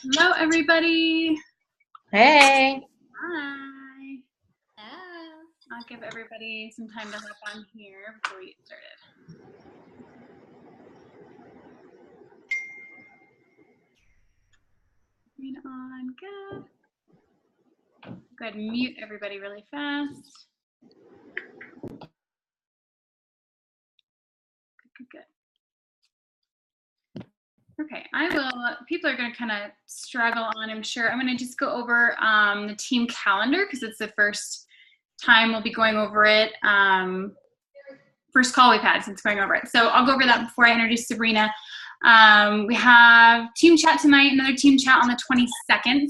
Hello, everybody. Hey. Hi. Hello. I'll give everybody some time to hop on here before we get started. Green on, good. Go ahead and mute everybody really fast. Good. Okay, people are going to kind of struggle on, I'm sure. I'm going to just go over the team calendar because it's the first time we'll be going over it. First call we've had since going over it. So I'll go over that before I introduce Sabrina. We have team chat tonight, another team chat on the 22nd.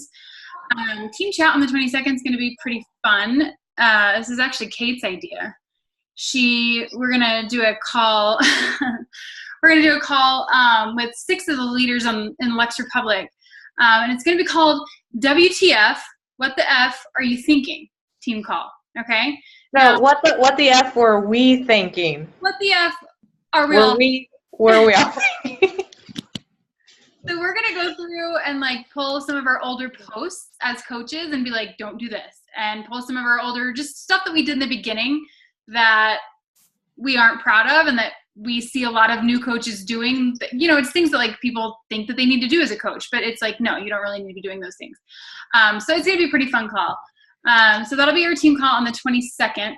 Team chat on the 22nd is going to be pretty fun. This is actually Kate's idea. We're going to do a call. We're going to do a call with 6 of the leaders in Luxe Republic. And it's going to be called WTF, What the F Are You Thinking? Team call. Okay? No, what the F were we thinking? What the F are we all thinking? Were we all thinking? So we're going to go through and like pull some of our older posts as coaches and be like, don't do this. And pull some of our older, just stuff that we did in the beginning that we aren't proud of and that we see a lot of new coaches doing. You know, it's things that like people think that they need to do as a coach, but it's like, no, you don't really need to be doing those things. So it's going to be a pretty fun call. So that'll be our team call on the 22nd.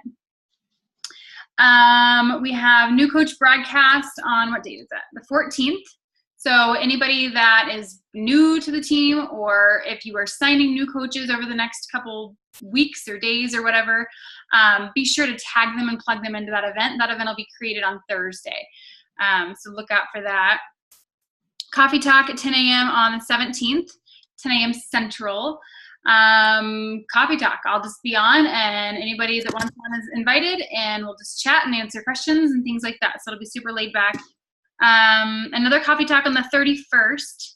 We have new coach broadcast on, what date is that? The 14th. So anybody that is new to the team, or if you are signing new coaches over the next couple weeks or days or whatever, be sure to tag them and plug them into that event. That event will be created on Thursday. So look out for that. Coffee talk at 10 a.m. on the 17th, 10 a.m. Central. Coffee talk. I'll just be on, and anybody that wants one is invited, and we'll just chat and answer questions and things like that. So it'll be super laid back. Another coffee talk on the 31st,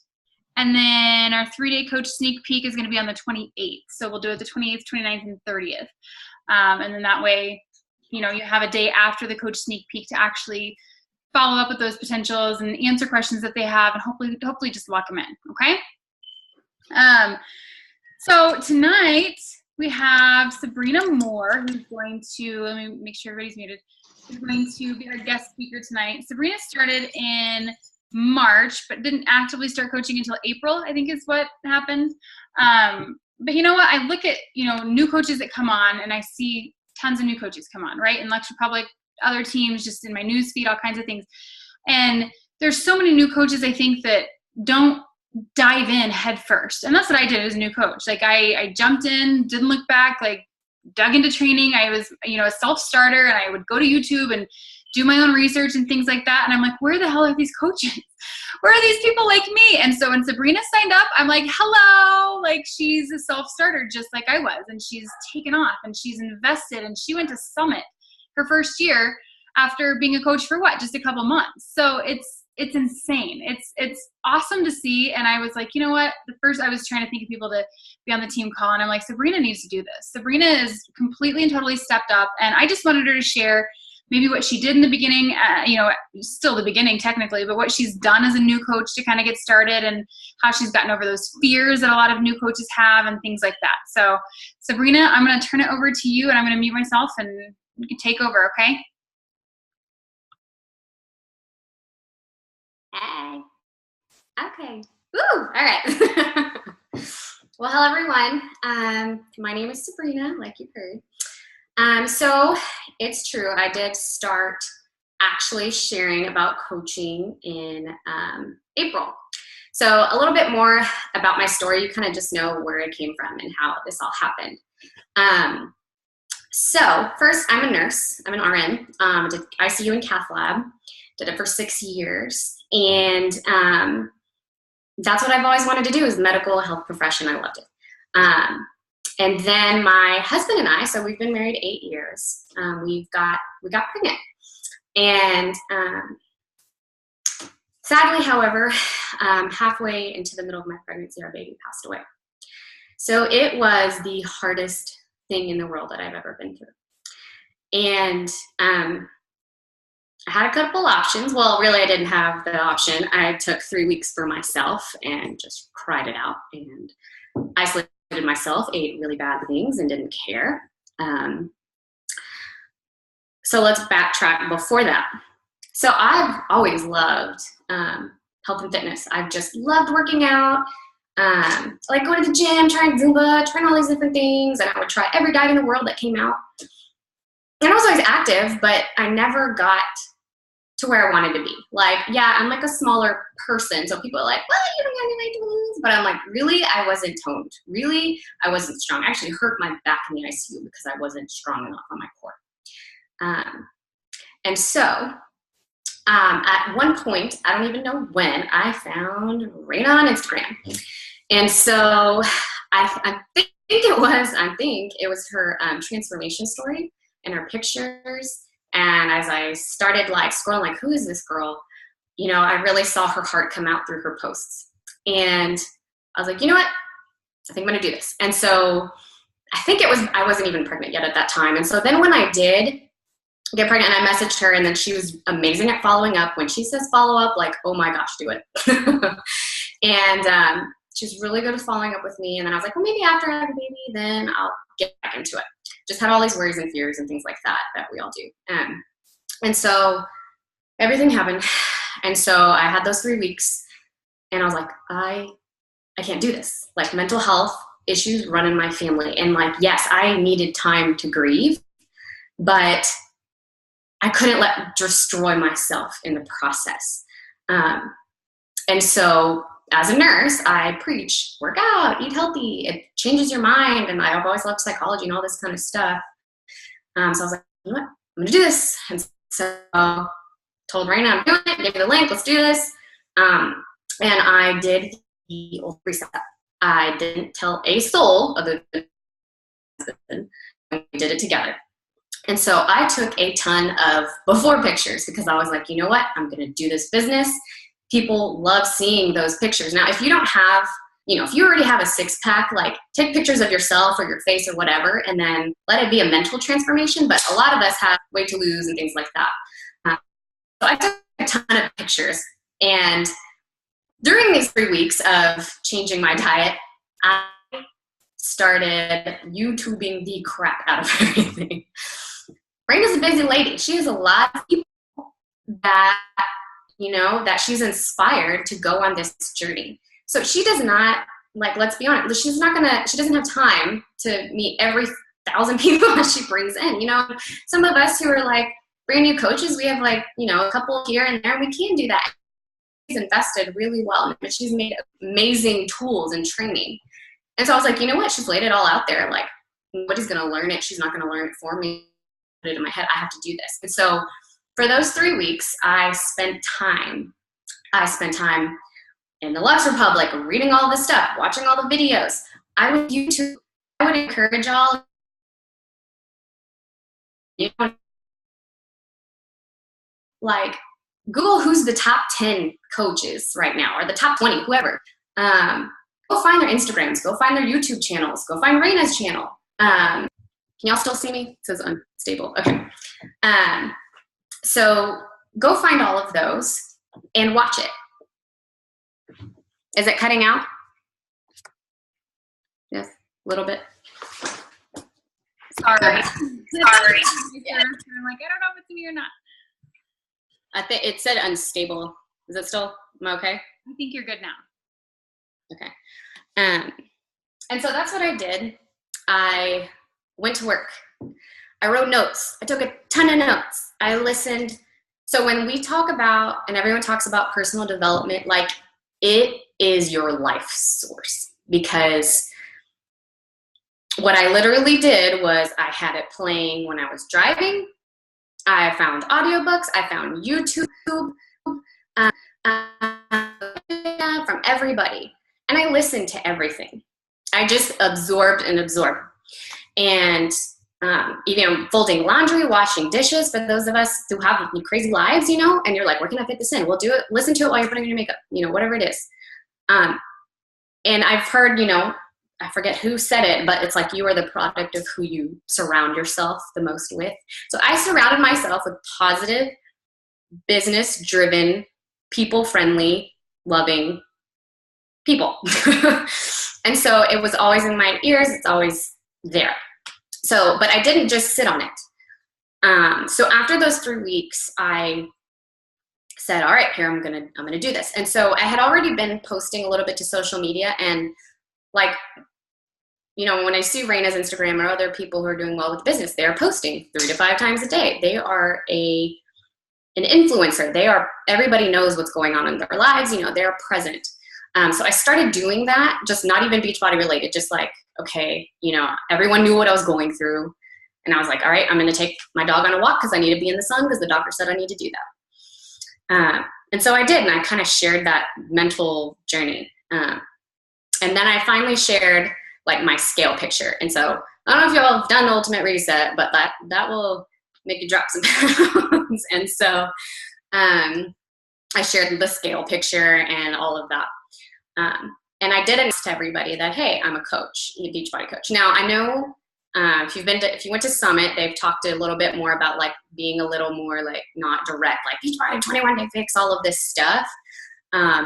and then our 3-day coach sneak peek is going to be on the 28th. So we'll do it the 28th, 29th, and 30th. And then that way, you know, you have a day after the coach sneak peek to actually follow up with those potentials and answer questions that they have, and hopefully just lock them in. Okay. So tonight we have Sabrina Moore, who's going to, let me make sure everybody's muted. Is going to be our guest speaker tonight. Sabrina started in March, but didn't actively start coaching until April, I think is what happened. But you know what? I look at, you know, new coaches that come on, and I see tons of new coaches come on, right? In Luxe Republic, other teams, just in my news feed, all kinds of things. And there's so many new coaches, I think, that don't dive in head first. And that's what I did as a new coach. Like I jumped in, didn't look back, like dug into training. I was, you know, a self-starter, and I would go to YouTube and do my own research and things like that. And I'm like, where the hell are these coaches? Where are these people like me? And so when Sabrina signed up, I'm like, hello, like she's a self-starter just like I was. And she's taken off and she's invested, and she went to Summit her first year after being a coach for what? Just a couple months. So it's insane. It's awesome to see. And I was like, you know what? First I was trying to think of people to be on the team call, and I'm like, Sabrina needs to do this. Sabrina is completely and totally stepped up, and I just wanted her to share maybe what she did in the beginning, you know, still the beginning technically, but what she's done as a new coach to kind of get started, and how she's gotten over those fears that a lot of new coaches have and things like that. So Sabrina, I'm going to turn it over to you, and I'm going to mute myself, and you can take over. Okay. Hey. Okay. Woo! All right. Well, hello, everyone. My name is Sabrina, like you've heard. So it's true. I did start actually sharing about coaching in April. So a little bit more about my story. You kind of just know where it came from and how this all happened. So first, I'm a nurse. I'm an RN. Did ICU and cath lab. Did it for 6 years. And that's what I've always wanted to do, is the medical health profession. I loved it. And then my husband and I, so we've been married 8 years. We got pregnant. And sadly, however, halfway into the middle of my pregnancy, our baby passed away. So it was the hardest thing in the world that I've ever been through. And I had a couple options. Well, really, I didn't have the option. I took 3 weeks for myself and just cried it out and isolated myself, ate really bad things and didn't care. So let's backtrack before that. So I've always loved health and fitness. I've just loved working out, like going to the gym, trying Zumba, trying all these different things. And I would try every diet in the world that came out. And I was always active, but I never got to where I wanted to be. Like, yeah, I'm like a smaller person. So people are like, well, you don't have any weight to lose. But I'm like, really? I wasn't toned. Really? I wasn't strong. I actually hurt my back in the ICU because I wasn't strong enough on my core. And so at one point, I don't even know when, I found Raina on Instagram. And so I think it was her transformation story and her pictures. And as I started like scrolling, like, who is this girl? You know, I really saw her heart come out through her posts. And I was like, you know what? I think I'm going to do this. And so I wasn't even pregnant yet at that time. And so then when I did get pregnant and I messaged her, and then she was amazing at following up. When she says follow up, like, oh my gosh, do it. And she's really good at following up with me. And then I was like, well, maybe after I have a baby, then I'll get back into it. Just had all these worries and fears and things like that we all do. And so everything happened. And so I had those 3 weeks and I was like, I can't do this. Like, mental health issues run in my family. And like, yes, I needed time to grieve, but I couldn't destroy myself in the process. And so as a nurse, I preach, work out, eat healthy. It changes your mind. And I've always loved psychology and all this kind of stuff. So I was like, you know what? I'm going to do this. And so told Raina I'm doing it. Give me the link. Let's do this. And I did the old reset. I didn't tell a soul other than my husband. We did it together. And so I took a ton of before pictures because I was like, you know what? I'm going to do this business. People love seeing those pictures. Now, if you don't have, if you already have a 6-pack, like, take pictures of yourself or your face or whatever, and then let it be a mental transformation. But a lot of us have weight to lose and things like that. So I took a ton of pictures. And during these 3 weeks of changing my diet, I started YouTubing the crap out of everything. Raina's a busy lady. She has a lot of people that she's inspired to go on this journey. So she does not, like, let's be honest, she doesn't have time to meet every 1,000 people that she brings in. Some of us who are like brand new coaches, we have like, a couple here and there, and we can do that. She's invested really well, and she's made amazing tools and training. And so I was like, you know what? She's laid it all out there. Like, nobody's going to learn it. She's not going to learn it for me. Put it in my head. I have to do this. And so for those 3 weeks, I spent time in the Luxe Republic, reading all this stuff, watching all the videos. I would encourage y'all, like, Google who's the top 10 coaches right now, or the top 20, whoever. Go find their Instagrams, go find their YouTube channels, go find Raina's channel. Can y'all still see me? It says unstable. Okay. So go find all of those and watch it. Is it cutting out? Yes, a little bit. Sorry. Sorry. Yeah. I'm like, I don't know if it's me or not. I think it said unstable. Is it still, am I okay? I think you're good now. Okay. And so that's what I did. I went to work. I wrote notes. I took a ton of notes. I listened. So when we talk about, and everyone talks about personal development, like, it is your life source, because what I literally did was I had it playing when I was driving. I found audiobooks. I found YouTube from everybody. And I listened to everything. I just absorbed and absorbed. And even folding laundry, washing dishes, for those of us who have crazy lives, and you're like, where can I fit this in? Well, do it. Listen to it while you're putting on your makeup, whatever it is. And I've heard, I forget who said it, but it's like, you are the product of who you surround yourself the most with. So I surrounded myself with positive, business-driven, people-friendly, loving people. And so it was always in my ears. It's always there. So, but I didn't just sit on it. So after those 3 weeks, I said, all right, here, I'm gonna do this. And so I had already been posting a little bit to social media, and like, you know, when I see Raina's Instagram or other people who are doing well with business, they're posting 3 to 5 times a day. They are an influencer. Everybody knows what's going on in their lives. You know, they're present. So I started doing that, just not even Beachbody related, just like, okay, you know, everyone knew what I was going through. And I was like, all right, I'm going to take my dog on a walk because I need to be in the sun because the doctor said I need to do that. And so I did, and I kind of shared that mental journey. And then I finally shared like my scale picture. And so I don't know if y'all have done Ultimate Reset, but that will make you drop some pounds. And so I shared the scale picture and all of that. And I did announce to everybody that, hey, I'm a coach, a Beachbody coach. Now I know if you went to Summit, they've talked a little bit more about like being a little more like not direct, like Beachbody 21 Day Fix, all of this stuff,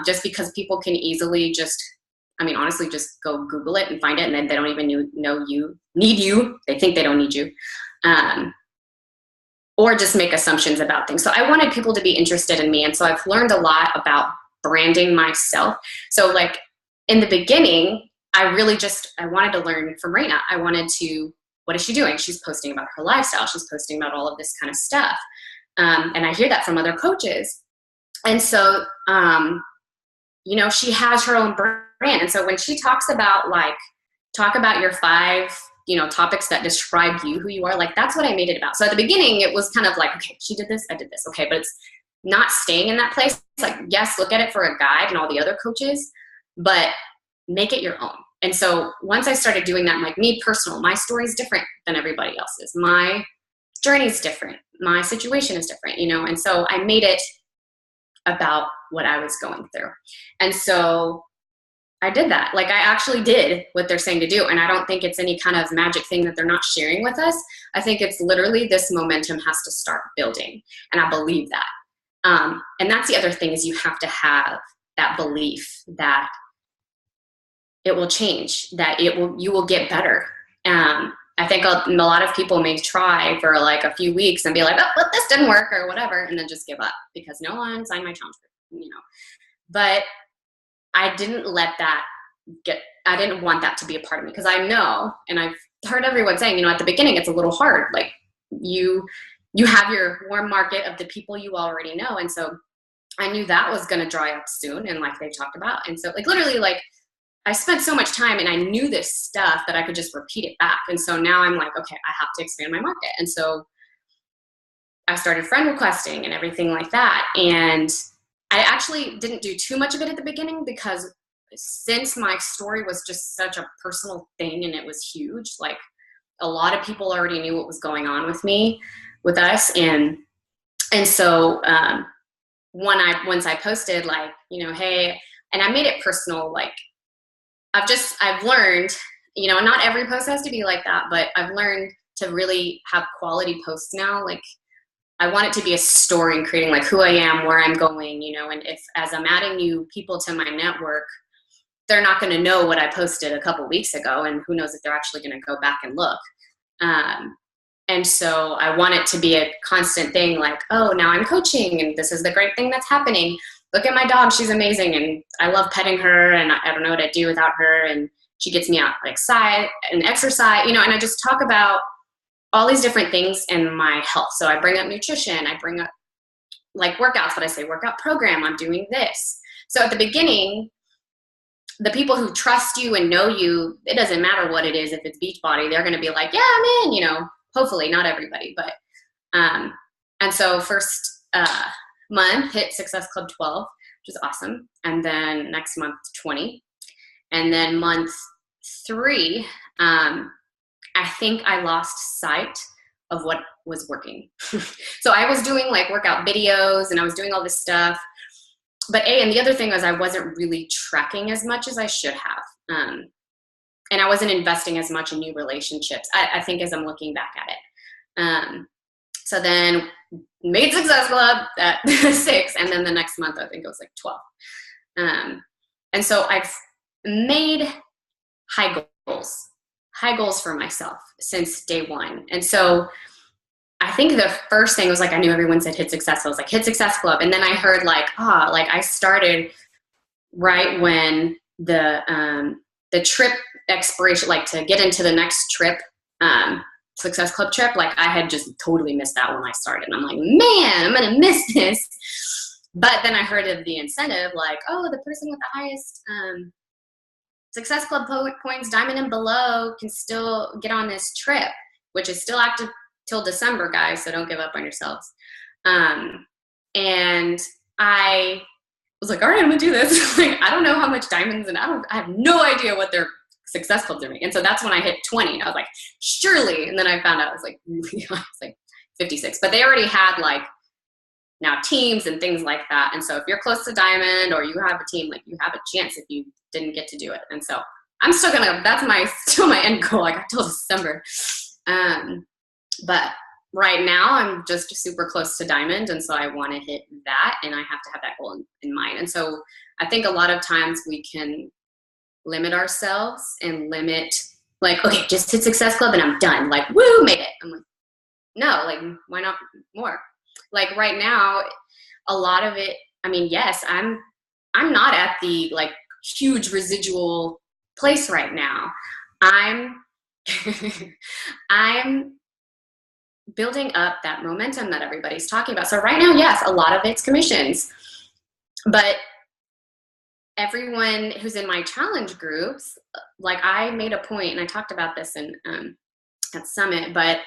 just because people can easily just, I mean, honestly, just go Google it and find it, and then they don't even need you. They think they don't need you, or just make assumptions about things. So I wanted people to be interested in me, and so I've learned a lot about branding myself. So like in the beginning, I wanted to learn from Raina. I wanted to, what is she doing? She's posting about her lifestyle. She's posting about all of this kind of stuff. And I hear that from other coaches. And so, you know, she has her own brand. And so when she talks about like, talk about your 5, you know, topics that describe you, who you are, like that's what I made it about. So at the beginning, it was kind of like, okay, she did this, I did this. Okay, but it's not staying in that place. It's like, yes, look at it for a guide and all the other coaches, but make it your own. And so once I started doing that, like me personal, my story is different than everybody else's. My journey is different. My situation is different, you know? And so I made it about what I was going through. And so I did that. Like I actually did what they're saying to do. And I don't think it's any kind of magic thing that they're not sharing with us. I think it's literally this momentum has to start building. And I believe that. And that's the other thing, is you have to have that belief that it will change, that you will get better. I think a lot of people may try for like a few weeks and be like, oh, well, this didn't work or whatever, and then just give up because no one signed my challenge group, you know. But I didn't I didn't want that to be a part of me, because I know, and I've heard everyone saying, you know, at the beginning it's a little hard. Like you have your warm market of the people you already know. And so I knew that was going to dry up soon. And like they talked about. And so like literally like I spent so much time and I knew this stuff that I could just repeat it back. And so now I'm like, okay, I have to expand my market. And so I started friend requesting and everything like that. And I actually didn't do too much of it at the beginning, because since my story was just such a personal thing and it was huge, like a lot of people already knew what was going on with us. And so once I posted like, you know, hey, and I made it personal, like I've learned, you know, not every post has to be like that, but I've learned to really have quality posts now. Like I want it to be a story and creating like who I am, where I'm going, you know, and if as I'm adding new people to my network, they're not going to know what I posted a couple weeks ago, and who knows if they're actually going to go back and look. And so I want it to be a constant thing, like, oh, now I'm coaching and this is the great thing that's happening. Look at my dog, she's amazing, and I love petting her, and I don't know what I'd do without her, and she gets me out like and exercise, you know, and I just talk about all these different things in my health. So I bring up nutrition, I bring up like workouts, but I say workout program, I'm doing this. So at the beginning, the people who trust you and know you, it doesn't matter what it is. If it's Beachbody, they're going to be like, yeah, I'm in, you know, hopefully not everybody, but, and so first, month hit Success Club 12, which is awesome. And then next month, 20. And then month 3, I think I lost sight of what was working. So I was doing like workout videos and I was doing all this stuff. But and the other thing was I wasn't really tracking as much as I should have. And I wasn't investing as much in new relationships, I think, as I'm looking back at it. So then made Success Club at 6, and then the next month I think it was like 12. And so I've made high goals for myself since day one. And so I think the first thing was like, I knew everyone said hit success. I was like, hit Success Club. And then I heard like, like I started right when the trip expiration, like to get into the next trip, Success Club trip, like I had just totally missed that when I started. And I'm like, man, I'm going to miss this. But then I heard of the incentive, like, oh, the person with the highest Success Club points, diamond and below, can still get on this trip, which is still active till December, guys, so don't give up on yourselves. And I was like, all right, I'm gonna do this. Like, I don't know how much diamonds, and I have no idea what their Success Clubs are. And so that's when I hit 20, and I was like, surely. And then I found out I was like, really, I was like 56. But they already had like now teams and things like that. And so if you're close to diamond or you have a team, like you have a chance if you didn't get to do it. And so I'm still gonna, that's still my end goal. I got till December. But right now I'm just super close to diamond. And so I want to hit that, and I have to have that goal in mind. And so I think a lot of times we can limit ourselves and limit like, okay, just hit Success Club and I'm done. Like, woo, made it. I'm like, no, like, why not more? Like right now, a lot of it, I mean, yes, I'm not at the like huge residual place right now. I'm building up that momentum that everybody's talking about. So right now, yes, a lot of it's commissions, but everyone who's in my challenge groups, like I made a point, and I talked about this in at Summit, but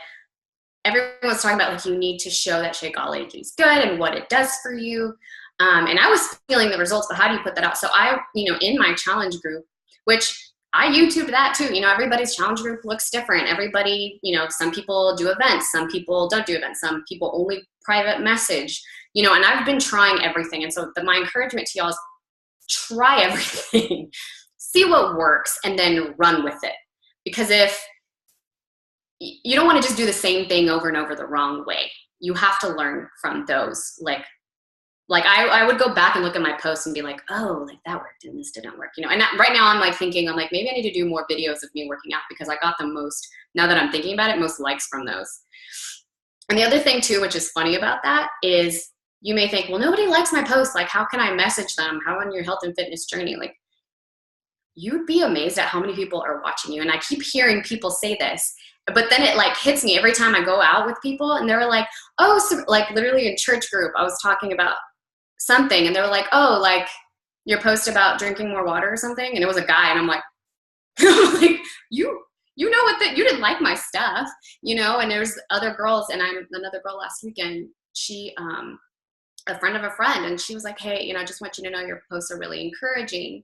everyone was talking about like you need to show that Shakeology is good and what it does for you. And I was feeling the results, but how do you put that out? So I, in my challenge group, which I YouTubed that too. Everybody's challenge group looks different. Everybody, some people do events, some people don't do events, some people only private message, and I've been trying everything. And so my encouragement to y'all is try everything, see what works, and then run with it. Because if you don't want to just do the same thing over and over the wrong way, you have to learn from those. Like I would go back and look at my posts and be like, oh, like that worked and this didn't work, And right now I'm like thinking, I'm like, maybe I need to do more videos of me working out, because I got the most, now that I'm thinking about it, most likes from those. And the other thing too, which is funny about that, is you may think, well, nobody likes my posts. Like, how can I message them? How on your health and fitness journey? Like, you'd be amazed at how many people are watching you. And I keep hearing people say this, but then it like hits me every time I go out with people, and they're like, oh, so, like literally in church group, I was talking about something, and they were like, oh, like your post about drinking more water or something. And it was a guy, and I'm like, like you know what, that you didn't like my stuff, and there's other girls, and I'm another girl last weekend, she, a friend of a friend, and she was like, hey, I just want you to know your posts are really encouraging.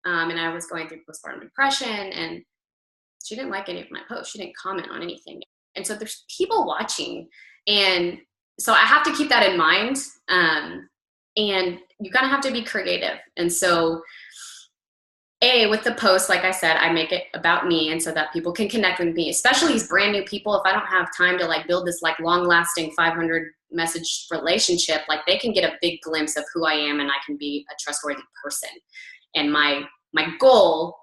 And I was going through postpartum depression, and she didn't like any of my posts. She didn't comment on anything. And so there's people watching. And so I have to keep that in mind. And you kind of have to be creative. And so with the post, like I said, I make it about me, and so that people can connect with me, especially these brand new people. If I don't have time to like build this like long lasting 500 message relationship, like they can get a big glimpse of who I am, and I can be a trustworthy person. And my goal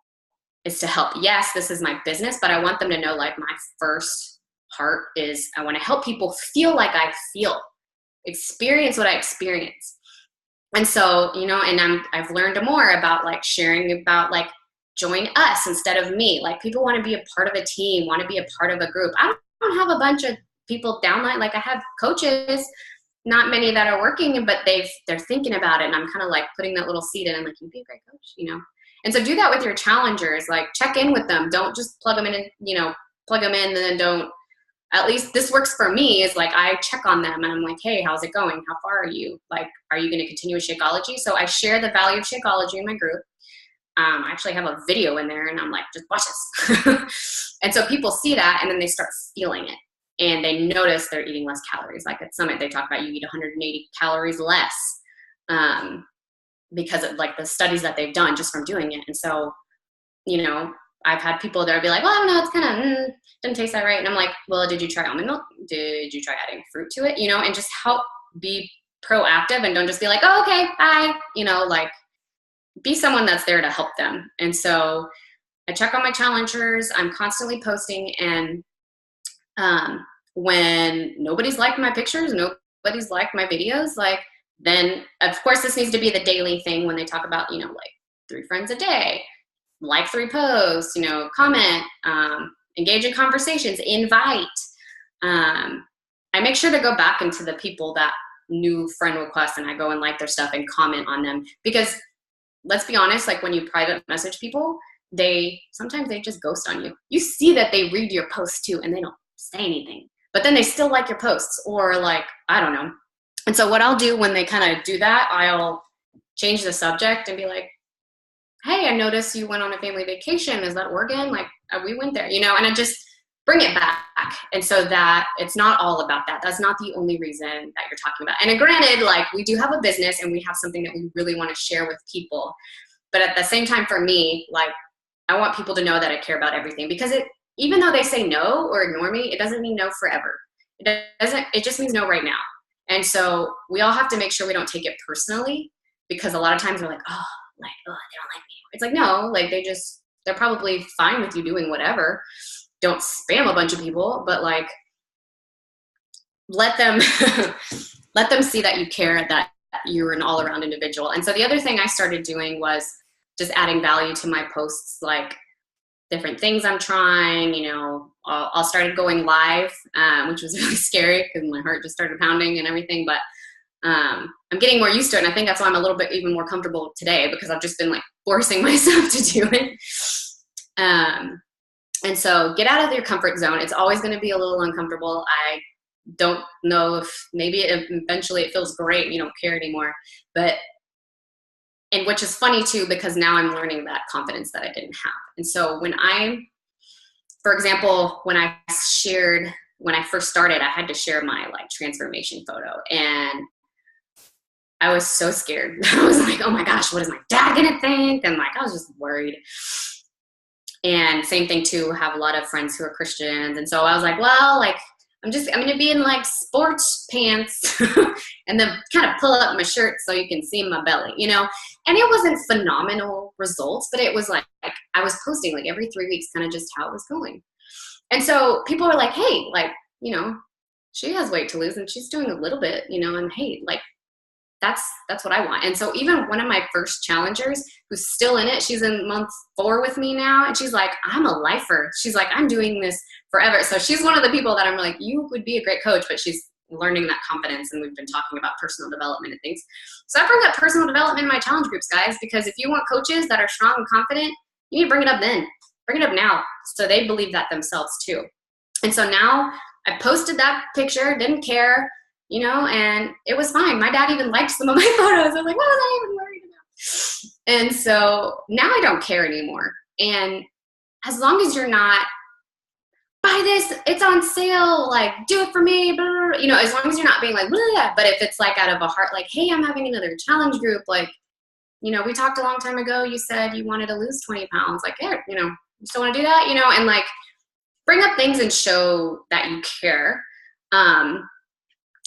is to help. Yes, this is my business, but I want them to know, like, my first heart is I want to help people feel like I feel, experience what I experience. And so, and I've learned more about like sharing about like join us instead of me. Like people want to be a part of a team, want to be a part of a group. I don't have a bunch of people downline. Like I have coaches, not many that are working, but they're thinking about it. And I'm kind of like putting that little seed in. I'm like, you'd be a great coach, And so do that with your challengers, like check in with them. Don't just plug them in and, plug them in and then don't, at least this works for me, is like I check on them and I'm like, hey, how's it going? How far are you? Like, are you going to continue with Shakeology? So I share the value of Shakeology in my group. I actually have a video in there and I'm like, just watch this. And so people see that and then they start feeling it and they notice they're eating less calories. Like at Summit, they talk about you eat 180 calories less because of like the studies that they've done just from doing it. And so, I've had people that would be like, well, I don't know, it's kind of, didn't taste that right. And I'm like, well, did you try almond milk? Did you try adding fruit to it? You know, and just help be proactive and don't just be like, oh, okay, bye. You know, like be someone that's there to help them. And so I check on my challengers. I'm constantly posting. And when nobody's liked my pictures, nobody's liked my videos, like, then of course this needs to be the daily thing when they talk about, you know, like 3 friends a day, like 3 posts, you know, comment, engage in conversations, invite. I make sure to go back into the people that new friend requests, and I go and like their stuff and comment on them, because let's be honest, like when you private message people, sometimes they just ghost on you. You see that they read your posts too and they don't say anything, but then they still like your posts, or like, I don't know. And so what I'll do when they kind of do that, I'll change the subject and be like, hey, I noticed you went on a family vacation. Is that Oregon? Like, we went there, you know, and I just bring it back. And so that it's not all about that. That's not the only reason that you're talking about. And granted, like, we do have a business and we have something that we really want to share with people. But at the same time, for me, like, I want people to know that I care about everything, because even though they say no or ignore me, it doesn't mean no forever. It just means no right now. And so we all have to make sure we don't take it personally, because a lot of times we're like, oh, they don't like me. It's like, no, like they're probably fine with you doing whatever. Don't spam a bunch of people, but like, let them see that you care, that you're an all around individual. And so the other thing I started doing was just adding value to my posts, like different things I'm trying, you know. I'll started going live, which was really scary because my heart just started pounding and everything, but I'm getting more used to it. And I think that's why I'm a little bit even more comfortable today, because I've just been like forcing myself to do it. And so get out of your comfort zone. It's always going to be a little uncomfortable. I don't know if maybe eventually it feels great and you don't care anymore, and which is funny too, because now I'm learning that confidence that I didn't have. And so for example, when I first started, I had to share my like transformation photo, and I was so scared. I was like, oh my gosh, what is my dad gonna think? And like, I was just worried. And same thing too, have a lot of friends who are Christians. And so I was like, well, like, I'm gonna be in like sports pants and then kind of pull up my shirt so you can see my belly, you know? And it wasn't phenomenal results, but it was like I was posting like every 3 weeks, kind of just how it was going. And so people were like, hey, like, you know, she has weight to lose and she's doing a little bit, you know, and hey, like, that's what I want. And so even one of my first challengers who's still in it, she's in month 4 with me now, and she's like, I'm a lifer. She's like, I'm doing this forever. So she's one of the people that I'm like, you would be a great coach, but she's learning that confidence, and we've been talking about personal development and things. So I bring up personal development in my challenge groups, guys, because if you want coaches that are strong and confident, you need to bring it up then. Bring it up now, so they believe that themselves too. And so now I posted that picture, didn't care, you know, and it was fine. My dad even liked some of my photos. I'm like, what was I even worried about? And so now I don't care anymore. And as long as you're not, buy this, it's on sale, like, do it for me, blah, blah, blah. You know, as long as you're not being like, blah, but if it's like out of a heart, like, hey, I'm having another challenge group, like, you know, we talked a long time ago, you said you wanted to lose 20 pounds, like, yeah, you know, you still want to do that, you know, and like, bring up things and show that you care.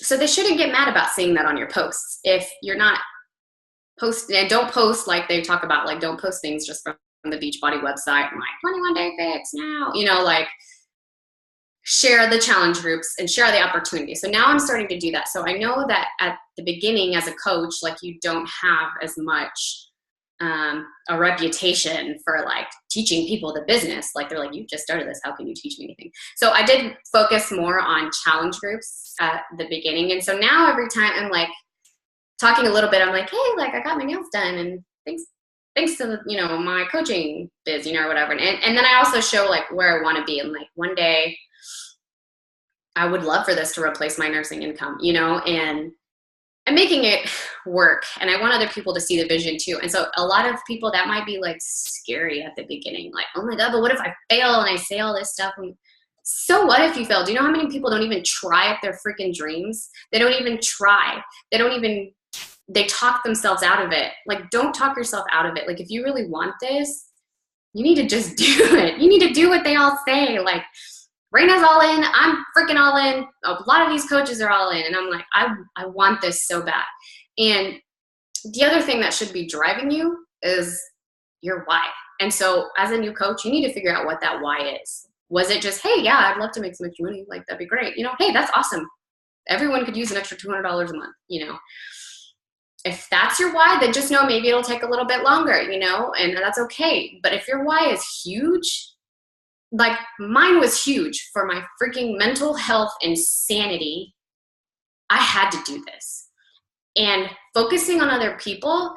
So they shouldn't get mad about seeing that on your posts. If you're not posting, and don't post like they talk about, like, don't post things just from the Beachbody website and like 21 day fix now, you know, like, share the challenge groups and share the opportunity. So now I'm starting to do that. So I know that at the beginning as a coach, like, you don't have as much a reputation for like teaching people the business. Like, they're like, you just started this, how can you teach me anything? So I did focus more on challenge groups at the beginning. And so now every time I'm like talking a little bit, I'm like, hey, like, I got my nails done, and thanks to, you know, my coaching biz, you know, or whatever. And then I also show like where I want to be. And like, one day I would love for this to replace my nursing income, you know, and I'm making it work, and I want other people to see the vision too. And so a lot of people, that might be like scary at the beginning, like, oh my God, but what if I fail and I say all this stuff? And so what if you fail? Do you know how many people don't even try at their freaking dreams? They don't even try. They talk themselves out of it. Like, don't talk yourself out of it. Like, if you really want this, you need to just do it. You need to do what they all say. Like, Raina's all in. I'm freaking all in. A lot of these coaches are all in. And I'm like, I want this so bad. And the other thing that should be driving you is your why. And so as a new coach, you need to figure out what that why is. Was it just, hey, yeah, I'd love to make some extra money. Like, that'd be great. You know, hey, that's awesome. Everyone could use an extra $200 a month, you know. If that's your why, then just know maybe it'll take a little bit longer, you know, and that's okay. But if your why is huge, like mine was huge for my freaking mental health and sanity, I had to do this. And focusing on other people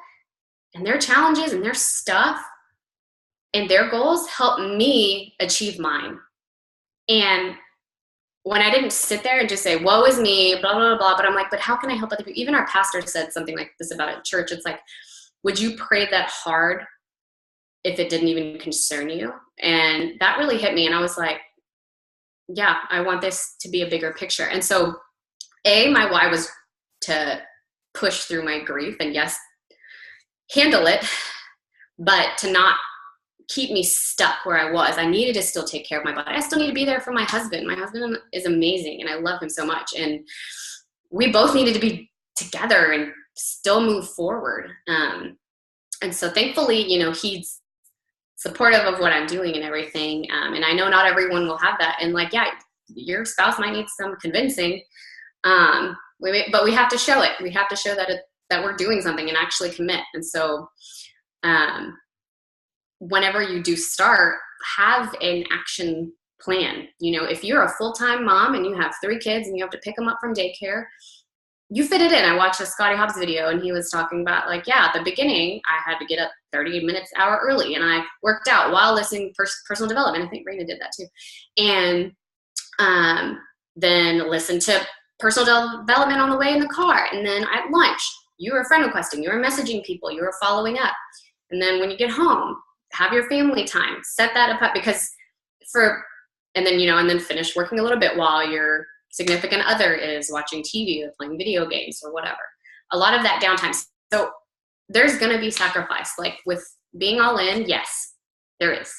and their challenges and their stuff and their goals helped me achieve mine. And when I didn't sit there and just say, woe is me, blah, blah, blah, but I'm like, but how can I help other people? Even our pastor said something like this about a church. It's like, would you pray that hard if it didn't even concern you? And that really hit me. And I was like, yeah, I want this to be a bigger picture. And so my why was to push through my grief and yes, handle it, but to not keep me stuck where I was. I needed to still take care of my body. I still need to be there for my husband. My husband is amazing and I love him so much. And we both needed to be together and still move forward. And so thankfully, you know, he's supportive of what I'm doing and everything. And I know not everyone will have that. And like, yeah, your spouse might need some convincing. But we have to show it. We have to show that that we're doing something and actually commit. And so, whenever you do start, have an action plan. You know, if you're a full-time mom and you have 3 kids and you have to pick them up from daycare, you fit it in. I watched a Scotty Hobbs video and he was talking about like, yeah, at the beginning, I had to get up 30 minutes, hour early and I worked out while listening personal development. I think Raina did that too. And then listen to personal development on the way in the car. And then at lunch, you were friend requesting, you were messaging people, you were following up. And then when you get home, have your family time, set that up and then finish working a little bit while your significant other is watching TV or playing video games or whatever. A lot of that downtime. So there's going to be sacrifice. Like with being all in, yes, there is.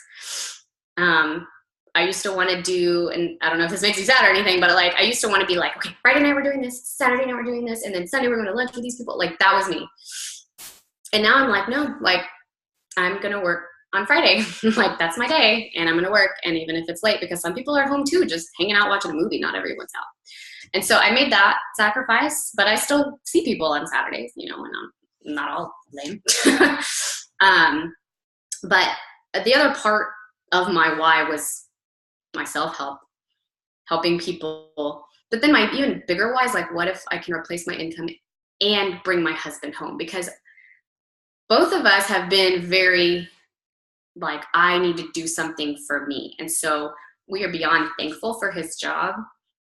I used to want to do, and I don't know if this makes you sad or anything, but like I used to want to be like, okay, Friday night we're doing this, Saturday night we're doing this, and then Sunday we're going to lunch with these people. Like that was me. And now I'm like, no, like I'm going to work on Friday. Like that's my day and I'm going to work. And even if it's late, because some people are home too, just hanging out, watching a movie, not everyone's out. And so I made that sacrifice, but I still see people on Saturdays, you know, and I'm not all lame. But the other part of my why was my self-help, helping people. But then my even bigger why is like, what if I can replace my income and bring my husband home? Because both of us have been very like, I need to do something for me. And so we are beyond thankful for his job.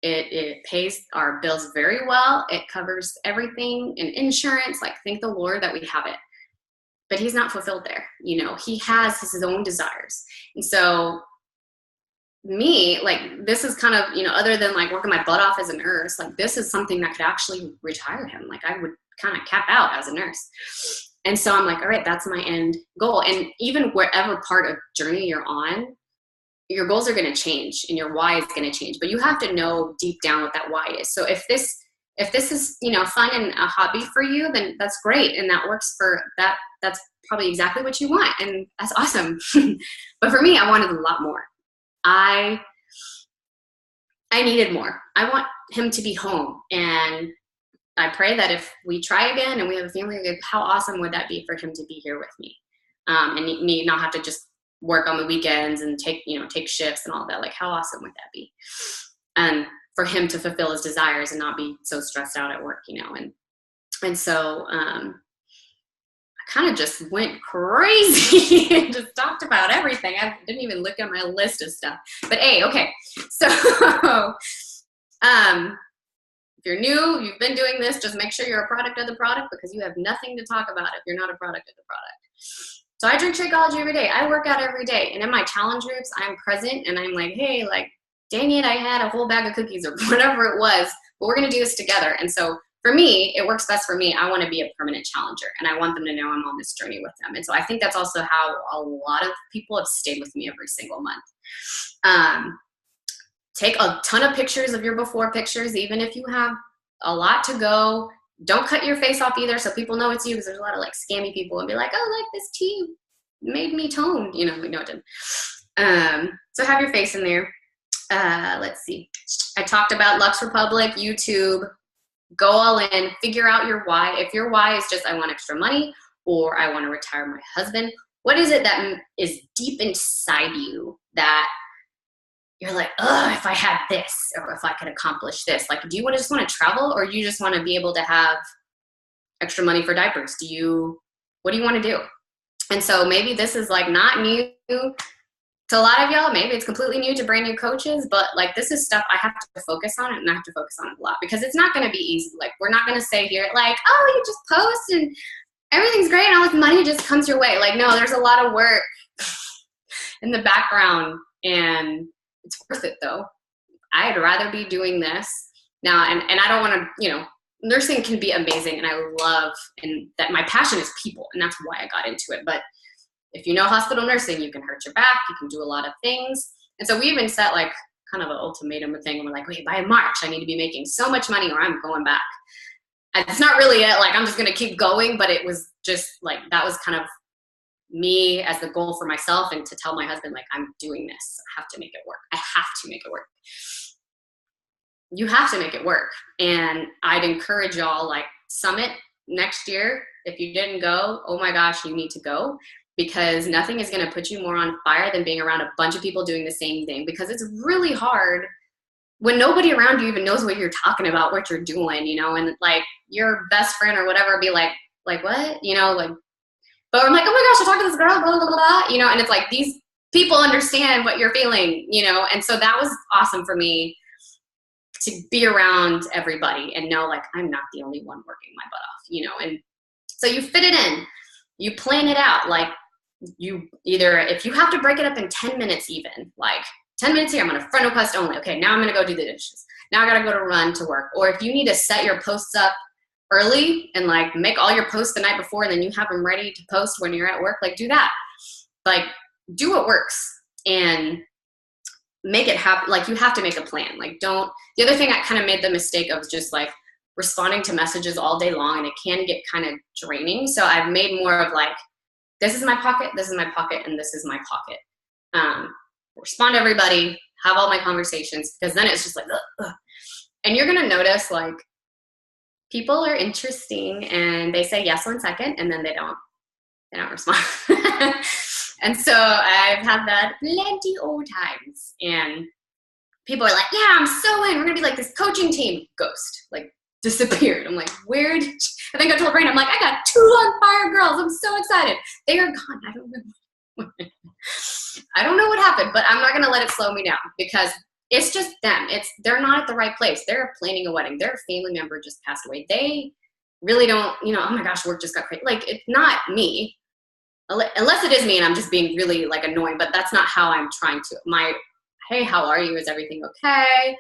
It pays our bills very well. It covers everything and insurance. Like, thank the Lord that we have it. But he's not fulfilled there. You know, he has his own desires. And so me, like, this is kind of, you know, other than like working my butt off as a nurse, like this is something that could actually retire him. Like I would kind of cap out as a nurse. And so I'm like, all right, that's my end goal. And even wherever part of journey you're on, your goals are going to change and your why is going to change, but you have to know deep down what that why is. So if this is, you know, fun and a hobby for you, then that's great. And that works for that. That's probably exactly what you want. And that's awesome. But for me, I wanted a lot more. I needed more. I want him to be home. And I pray that if we try again and we have a family, how awesome would that be for him to be here with me? And me not have to just work on the weekends and take shifts and all that. Like, how awesome would that be? And for him to fulfill his desires and not be so stressed out at work, you know? And so I kind of just went crazy and just talked about everything. I didn't even look at my list of stuff. But okay. So if you're new, you've been doing this, just make sure you're a product of the product, because you have nothing to talk about if you're not a product of the product. So I drink Shakeology every day. I work out every day. And in my challenge groups, I'm present and I'm like, hey, like, dang it, I had a whole bag of cookies or whatever it was, but we're going to do this together. And so for me, it works best for me. I want to be a permanent challenger, and I want them to know I'm on this journey with them. And so I think that's also how a lot of people have stayed with me every single month. Take a ton of pictures of your before pictures, even if you have a lot to go. Don't cut your face off either, so people know it's you, because there's a lot of like scammy people and be like, oh, like this tea made me toned. You know, we know it didn't. So have your face in there. Let's see. I talked about Luxe Republic, YouTube. Go all in. Figure out your why. If your why is just I want extra money, or I want to retire my husband, what is it that is deep inside you that you're like, oh, if I had this, or if I could accomplish this? Like, do you just want to travel, or you just want to be able to have extra money for diapers? What do you want to do? And so maybe this is like not new to a lot of y'all. Maybe it's completely new to brand new coaches, but like this is stuff I have to focus on it, and I have to focus on it a lot, because it's not going to be easy. Like, we're not going to say here like, oh, you just post and everything's great and all this money just comes your way. Like, no, there's a lot of work in the background, and it's worth it though. I'd rather be doing this now. And I don't want to, nursing can be amazing, and I love, and that my passion is people, and that's why I got into it. But if you know hospital nursing, you can hurt your back, you can do a lot of things. And so we even set like kind of an ultimatum thing, and we're like, wait, by March, I need to be making so much money or I'm going back. And it's not really it, like I'm just going to keep going, but it was just like, that was kind of me as the goal for myself, and to tell my husband, like, I'm doing this. I have to make it work. I have to make it work. You have to make it work. And I'd encourage y'all, like, Summit next year, if you didn't go, oh my gosh, you need to go, because nothing is going to put you more on fire than being around a bunch of people doing the same thing, because it's really hard when nobody around you even knows what you're talking about, what you're doing, and like your best friend or whatever be like what, like, but I'm like, oh my gosh, I talked to this girl, blah, blah, blah, and it's like, these people understand what you're feeling, and so that was awesome for me to be around everybody and know, like, I'm not the only one working my butt off, and so you fit it in, you plan it out, like, you either, if you have to break it up in 10 minutes even, like 10 minutes here, I'm going to friend request only, okay, now I'm going to go do the dishes, now I got to go to run to work. Or if you need to set your posts up early and like make all your posts the night before, and then you have them ready to post when you're at work, like do that, like do what works and make it happen. Like, you have to make a plan. Like, the other thing I kind of made the mistake of just like responding to messages all day long, and it can get kind of draining. So I've made more of like, this is my pocket, this is my pocket, and this is my pocket. Respond to everybody, have all my conversations, because then it's just like, ugh. And you're gonna notice, like, people are interesting and they say yes 1 second and then they don't respond. And so I've had that plenty of times, and people are like, yeah, I'm so in, we're gonna be like this coaching team. Ghost, like, disappeared. I'm like, where did you? I think I told Rain, I'm like, I got 2 on fire girls, I'm so excited, they are gone. I don't know what happened, but I'm not gonna let it slow me down, because it's just them. They're not at the right place. They're planning a wedding. Their family member just passed away. They really don't, oh my gosh, work just got crazy. Like, it's not me, unless it is me and I'm just being really like annoying, but that's not how I'm trying to. Hey, how are you? Is everything okay?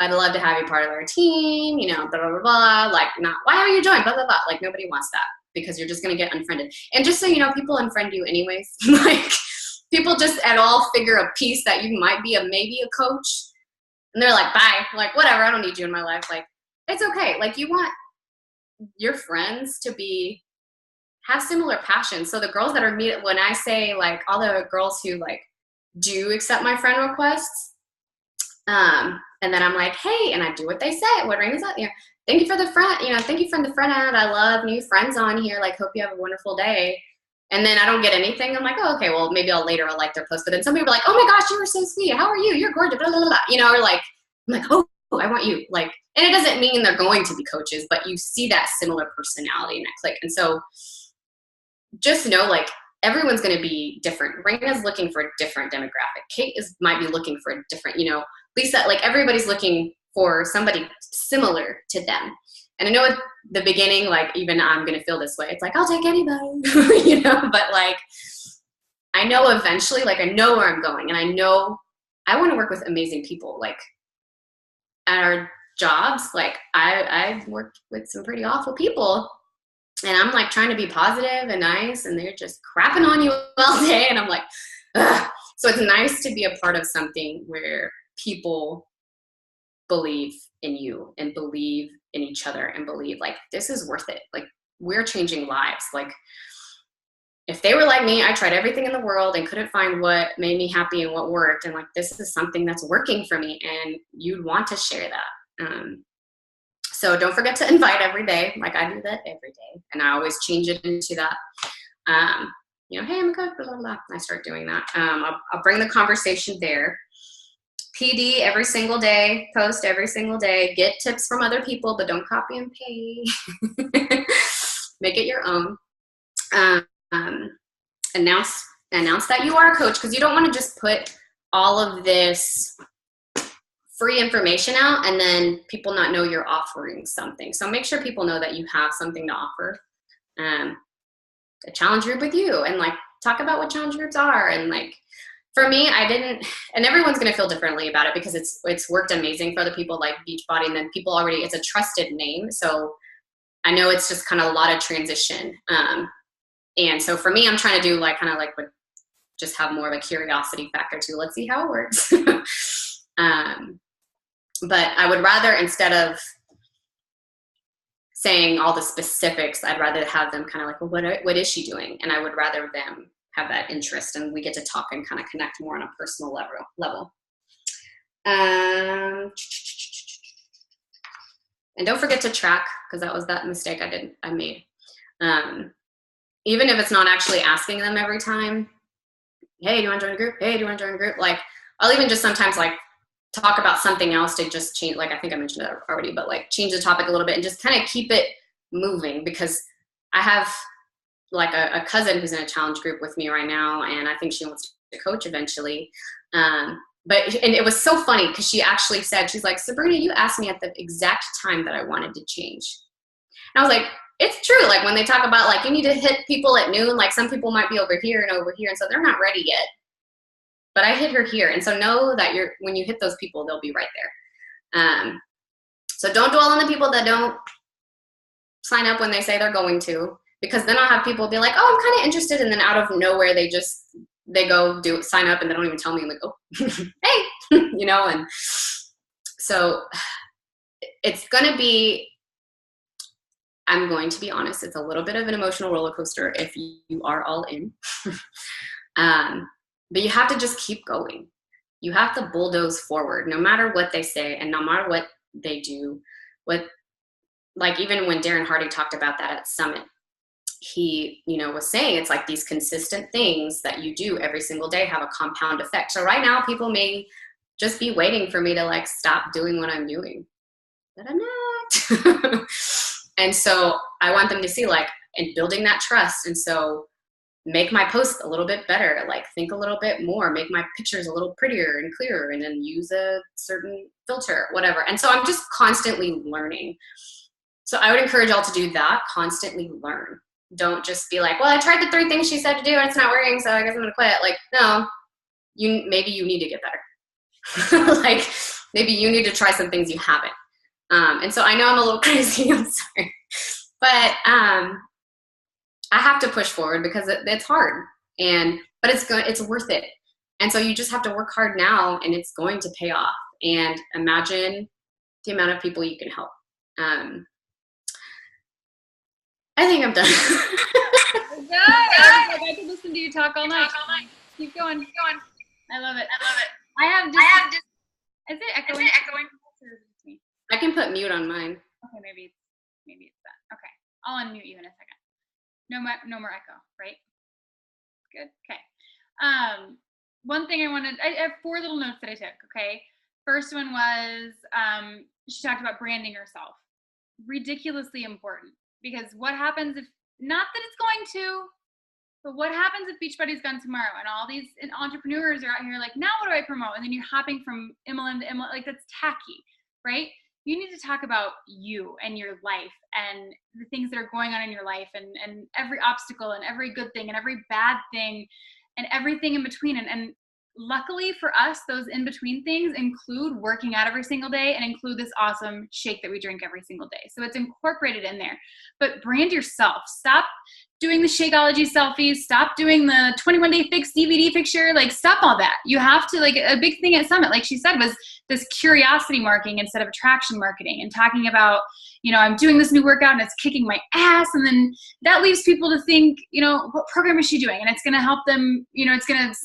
I'd love to have you part of our team, blah, blah, blah, blah. Like, not, why are you joining? Blah, blah, blah. Like, nobody wants that, because you're just going to get unfriended. And just so you know, people unfriend you anyways. Like, people just at all figure a piece that you might be maybe a coach, and they're like, bye. Like, whatever, I don't need you in my life. Like, it's okay. Like, you want your friends to have similar passions. So the girls that are when I say, like, all the girls who like do accept my friend requests, and then I'm like, hey, and I do what they say. What ring is that? Thank you for the friend, thank you for the friend ad. I love new friends on here. Like, hope you have a wonderful day. And then I don't get anything. I'm like, oh, okay, well, maybe I'll like their post. But then some people are like, oh my gosh, you were so sweet. How are you? You're gorgeous. Blah, blah, blah, blah. Or like, I'm like, oh, I want you. Like, and it doesn't mean they're going to be coaches, but you see that similar personality and that click. And so just know, like, everyone's going to be different. Raina's looking for a different demographic. Kate might be looking for a different, Lisa, like, everybody's looking for somebody similar to them. And I know at the beginning, like, even I'm going to feel this way. It's like, I'll take anybody, but like, I know eventually, like, I know where I'm going, and I know I want to work with amazing people, like, are jobs, like I've worked with some pretty awful people, and I'm like trying to be positive and nice, and they're just crapping on you all day, and I'm like, ugh. So it's nice to be a part of something where people believe in you and believe in each other and believe like this is worth it. Like we're changing lives. Like if they were like me, I tried everything in the world and couldn't find what made me happy and what worked. And like, this is something that's working for me, and you'd want to share that. So don't forget to invite every day. Like I do that every day. And I always change it into that, you know, hey, I'm good, blah, blah, blah. I start doing that. I'll bring the conversation there. PD every single day, post every single day, get tips from other people, but don't copy and paste. Make it your own. Announce that you are a coach, because you don't want to just put all of this free information out and then people not know you're offering something. So make sure people know that you have something to offer. A challenge group with you, and like talk about what challenge groups are. And like for me, I didn't, and everyone's going to feel differently about it because it's worked amazing for other people like Beachbody, and then people already, it's a trusted name. So I know it's just kind of a lot of transition. And so for me, I'm trying to do like kind of like just have more of a curiosity factor too. Let's see how it works. But I would rather, instead of saying all the specifics, I'd rather have them kind of like, well, what is she doing? And I would rather them have that interest, and we get to talk and kind of connect more on a personal level. And don't forget to track, because that was that mistake I made. Even if it's not actually asking them every time, hey, do you want to join a group? Hey, do you want to join a group? Like, I'll even just sometimes like talk about something else to just change, like I think I mentioned that already, but like change the topic a little bit and just kind of keep it moving, because I have like a cousin who's in a challenge group with me right now, and I think she wants to coach eventually. And it was so funny because she actually said, she's like, Sabrina, you asked me at the exact time that I wanted to change. And I was like, it's true. Like when they talk about like, you need to hit people at noon, like some people might be over here and over here. And so they're not ready yet, but I hit her here. And so know that when you hit those people, they'll be right there. So don't dwell on the people that don't sign up when they say they're going to, because then I'll have people be like, oh, I'm kind of interested. And then out of nowhere, they go sign up and they don't even tell me. I'm like, oh, hey, you know? And so it's going to be, I'm going to be honest, it's a little bit of an emotional roller coaster if you are all in. But you have to just keep going. You have to bulldoze forward, no matter what they say and no matter what they do. Like even when Darren Hardy talked about that at Summit, he, was saying it's like these consistent things that you do every single day have a compound effect. So right now people may just be waiting for me to like stop doing what I'm doing, but I'm not. And so I want them to see like, and building that trust. And so make my posts a little bit better, like think a little bit more, make my pictures a little prettier and clearer, and then use a certain filter, whatever. And so I'm just constantly learning. So I would encourage y'all to do that, constantly learn. Don't just be like, well, I tried the 3 things she said to do and it's not working, so I guess I'm gonna quit. Like, no, maybe you need to get better. Like maybe you need to try some things you haven't. And so I know I'm a little crazy, I'm sorry. But I have to push forward because it's hard, but it's worth it. And so you just have to work hard now, and it's going to pay off. And imagine the amount of people you can help. I think I'm done. Good. I could listen to you talk all night. Keep going. I love it. I have just. Is it echoing? I can put mute on mine. Okay, maybe it's that. Okay, I'll unmute you in a second. No more echo, right? Good. Okay. One thing I have 4 little notes that I took. Okay. First one was she talked about branding herself. Ridiculously important, because what happens if, not that it's going to, but what happens if Beachbody's gone tomorrow and all these entrepreneurs are out here like, now what do I promote? And then you're hopping from MLM to MLM, like that's tacky, right? You need to talk about you and your life and the things that are going on in your life, and every obstacle and every good thing and every bad thing and everything in between. And luckily for us, those in-between things include working out every single day and include this awesome shake that we drink every single day. So it's incorporated in there. But brand yourself. Stop doing the Shakeology selfies. Stop doing the 21-day fix DVD picture. Like, stop all that. You have to, like, a big thing at Summit, like she said, was this curiosity marketing instead of attraction marketing, and talking about, you know, I'm doing this new workout and it's kicking my ass. And then that leaves people to think, you know, what program is she doing? And it's going to help them, you know, it's going to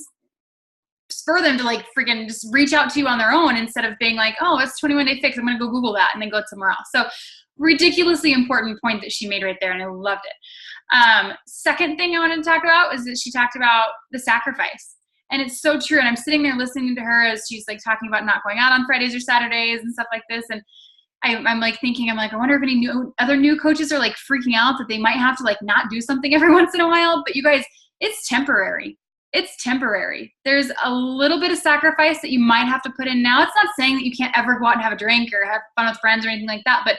spur them to like freaking just reach out to you on their own instead of being like, oh, it's 21-day fix. I'm going to go Google that and then go somewhere else. So ridiculously important point that she made right there. And I loved it. Second thing I wanted to talk about is that she talked about the sacrifice. And it's so true. And I'm sitting there listening to her as she's like talking about not going out on Fridays or Saturdays and stuff like this. And I'm like thinking, I'm like, I wonder if any other new coaches are like freaking out that they might have to like not do something every once in a while. But you guys, it's temporary. It's temporary. There's a little bit of sacrifice that you might have to put in now. It's not saying that you can't ever go out and have a drink or have fun with friends or anything like that, but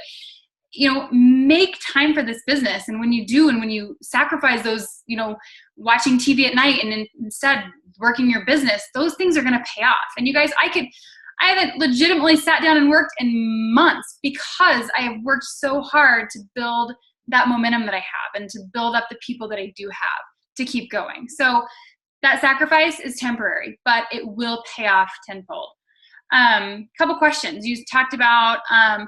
you know, make time for this business. And when you do, and when you sacrifice those, you know, watching TV at night and instead working your business, those things are going to pay off. And you guys, I haven't legitimately sat down and worked in months because I have worked so hard to build that momentum that I have and to build up the people that I do have to keep going. So that sacrifice is temporary, but it will pay off tenfold. Couple questions. You talked about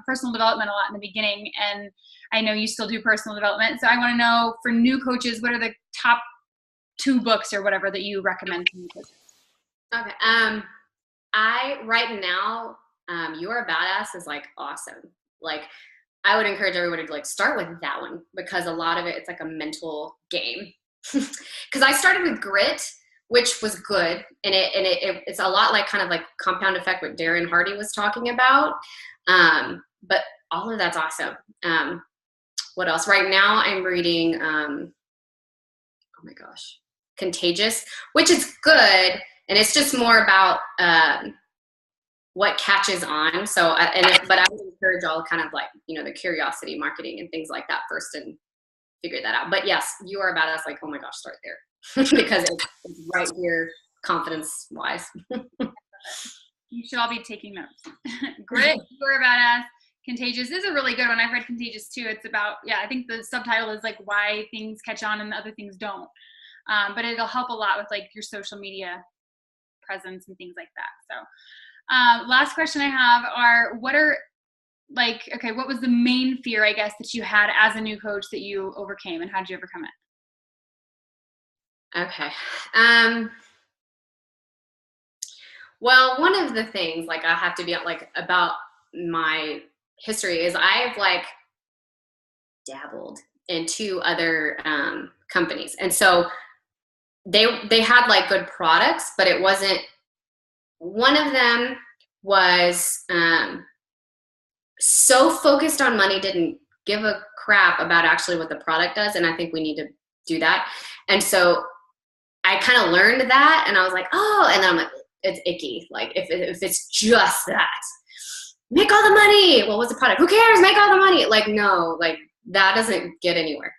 personal development a lot in the beginning, and I know you still do personal development. So I want to know, for new coaches, what are the top 2 books or whatever that you recommend to new coaches? Okay. I right now, You're a Badass is like awesome. Like, I would encourage everybody to like start with that one, because a lot of it, it's like a mental game. Because I started with Grit, which was good, and it's a lot like kind of like compound effect what Darren Hardy was talking about. But all of that's awesome. What else? Right now I'm reading oh my gosh, Contagious, which is good, and it's just more about what catches on. So but I would encourage all kind of like, you know, the curiosity marketing and things like that first and figure that out. But yes, You Are a Badass, like, oh my gosh, start there. Because it's right here, confidence-wise. You should all be taking notes. Grit, You're a Badass. Contagious is a really good one. I've read Contagious too. It's about, I think the subtitle is like why things catch on and the other things don't. But it'll help a lot with like your social media presence and things like that. So last question I have are, what was the main fear, I guess, that you had as a new coach that you overcame, and how did you overcome it? Okay. Well, one of the things, like, I have to be like about my history is I've like dabbled in 2 other companies, and so they had like good products, but it wasn't. One of them was so focused on money, didn't give a crap about actually what the product does, and I think we need to do that. And so I kind of learned that, and I was like, oh, and then I'm like, it's icky. Like, if it's just that, make all the money. Well, what's the product? Who cares? Make all the money. Like, no, like that doesn't get anywhere.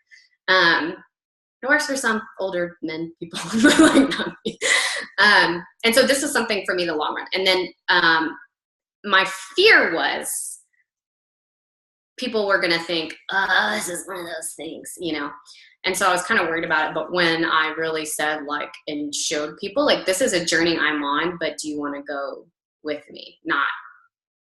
It works for some older men people, like not me. And so this is something for me in the long run. And then my fear was people were going to think, oh, this is one of those things, you know? And so I was kind of worried about it. But when I really said, like, and showed people, like, this is a journey I'm on, but do you want to go with me? Not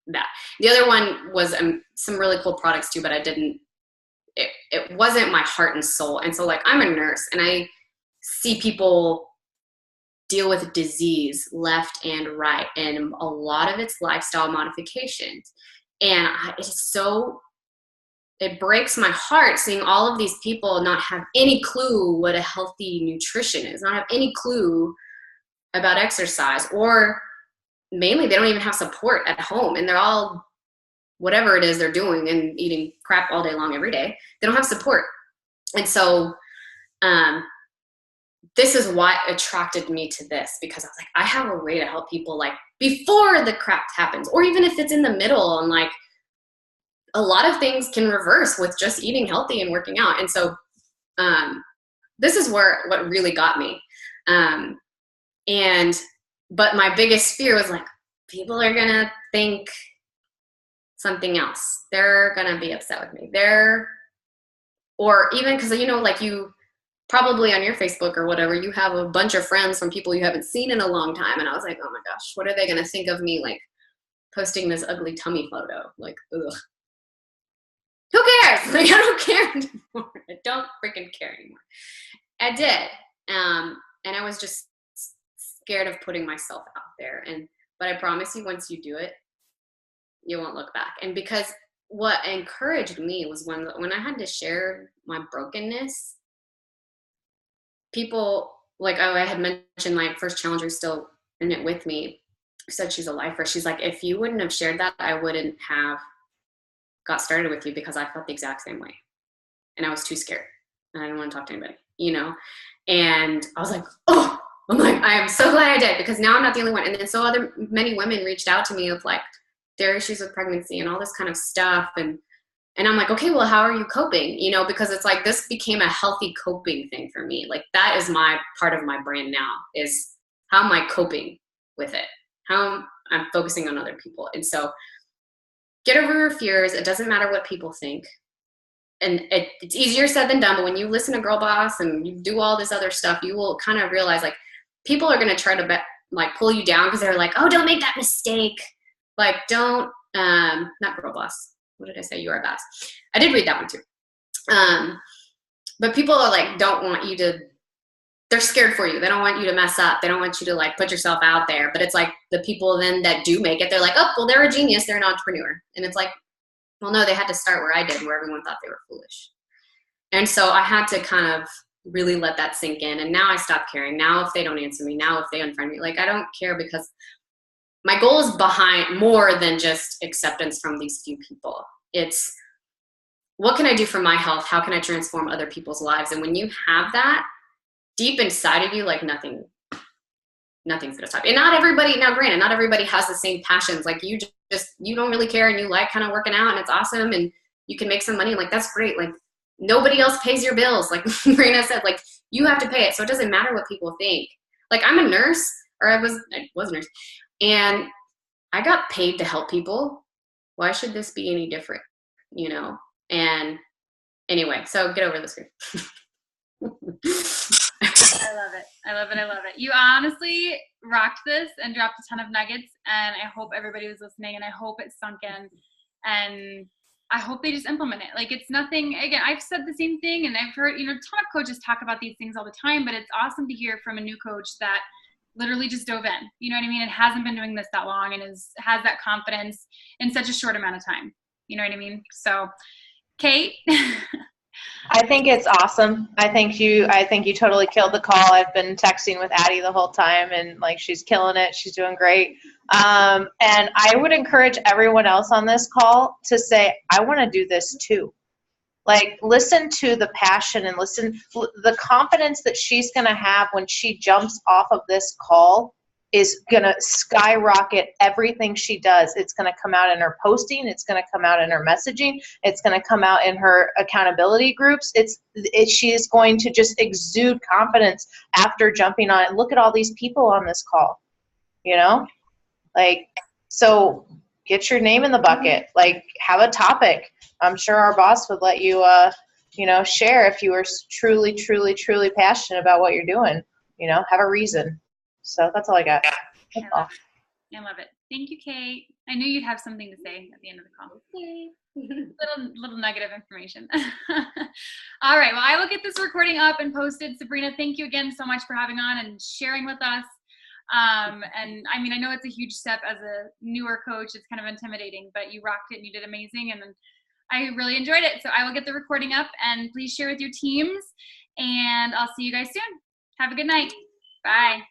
that. The other one was some really cool products too, but it wasn't my heart and soul. And so, like, I'm a nurse, and I see people deal with disease left and right, and a lot of it's lifestyle modifications. And it breaks my heart seeing all of these people not have any clue what a healthy nutrition is, not have any clue about exercise, or mainly they don't even have support at home, and they're all whatever it is they're doing and eating crap all day long every day. They don't have support. And so this is what attracted me to this, because I was like, I have a way to help people, like, before the crap happens, or even if it's in the middle, and like a lot of things can reverse with just eating healthy and working out. And so this is what really got me. And but my biggest fear was like, people are gonna think something else. They're gonna be upset with me. Or even because, you know, like you probably on your Facebook or whatever, you have a bunch of friends from people you haven't seen in a long time. And I was like, oh my gosh, what are they gonna think of me, like posting this ugly tummy photo? Like, ugh. Who cares? Like, I don't care anymore. I don't freaking care anymore. I did. And I was just scared of putting myself out there. But I promise you, once you do it, you won't look back. And because what encouraged me was when I had to share my brokenness, people, like, oh, I had mentioned my first challenger still in it with me, said she's a lifer. She's like, if you wouldn't have shared that, I wouldn't have got started with you, because I felt the exact same way. And I was too scared. And I didn't want to talk to anybody, you know? And I was like, oh, I'm like, I am so glad I did, because now I'm not the only one. And then so many women reached out to me of like their issues with pregnancy and all this kind of stuff. And I'm like, okay, well, how are you coping? You know, because it's like, this became a healthy coping thing for me. Like, that is my part of my brand now, is how am I coping with it? How I'm focusing on other people. And so get over your fears. It doesn't matter what people think. And it's easier said than done, but when you listen to Girl Boss and you do all this other stuff, you will kind of realize, like, people are going to try to pull you down, because they're like, oh, don't make that mistake. Like, don't, not Girl Boss. What did I say? You Are a Boss. I did read that one too. But people are like, don't want you to, they're scared for you. They don't want you to mess up. They don't want you to like put yourself out there. But it's like the people then that do make it, they're like, oh, well, they're a genius. They're an entrepreneur. And it's like, well, no, they had to start where I did, where everyone thought they were foolish. And so I had to kind of really let that sink in. And now I stopped caring. Now if they don't answer me, now if they unfriend me, like, I don't care, because my goal is behind more than just acceptance from these few people. It's, what can I do for my health? How can I transform other people's lives? And when you have that deep inside of you, like nothing's gonna stop. And not everybody, now granted, not everybody has the same passions. Like, you don't really care, and you like kind of working out, and it's awesome, and you can make some money. Like, that's great. Like, nobody else pays your bills. Like Sabrina said, like, you have to pay it. So it doesn't matter what people think. Like, I'm a nurse, or I was a nurse, and I got paid to help people. Why should this be any different? You know? And anyway, so get over this. I love it. I love it. I love it. You honestly rocked this and dropped a ton of nuggets, and I hope everybody was listening, and I hope it sunk in, and I hope they just implement it. Like, it's nothing, again, I've said the same thing, and I've heard, you know, a ton of coaches talk about these things all the time, but it's awesome to hear from a new coach that literally just dove in, you know what I mean? And hasn't been doing this that long, and has that confidence in such a short amount of time. You know what I mean? So, Kate. I think it's awesome. I think you totally killed the call. I've been texting with Addie the whole time, and like, she's killing it. She's doing great. And I would encourage everyone else on this call to say, I want to do this too. Like, listen to the passion, and listen, the confidence that she's going to have when she jumps off of this call is going to skyrocket everything she does. It's going to come out in her posting. It's going to come out in her messaging. It's going to come out in her accountability groups. She is going to just exude confidence after jumping on it. Look at all these people on this call, you know? Like, so get your name in the bucket. Like, have a topic. I'm sure our boss would let you, share if you were truly, truly, truly passionate about what you're doing. You know, have a reason. So that's all I got. I love it. Thank you, Kate. I knew you'd have something to say at the end of the call. Okay. little nugget of information. All right. Well, I will get this recording up and posted. Sabrina, thank you again so much for having on and sharing with us. And I mean, I know it's a huge step as a newer coach. It's kind of intimidating, but you rocked it and you did amazing. And I really enjoyed it. So I will get the recording up, and please share with your teams, and I'll see you guys soon. Have a good night. Bye.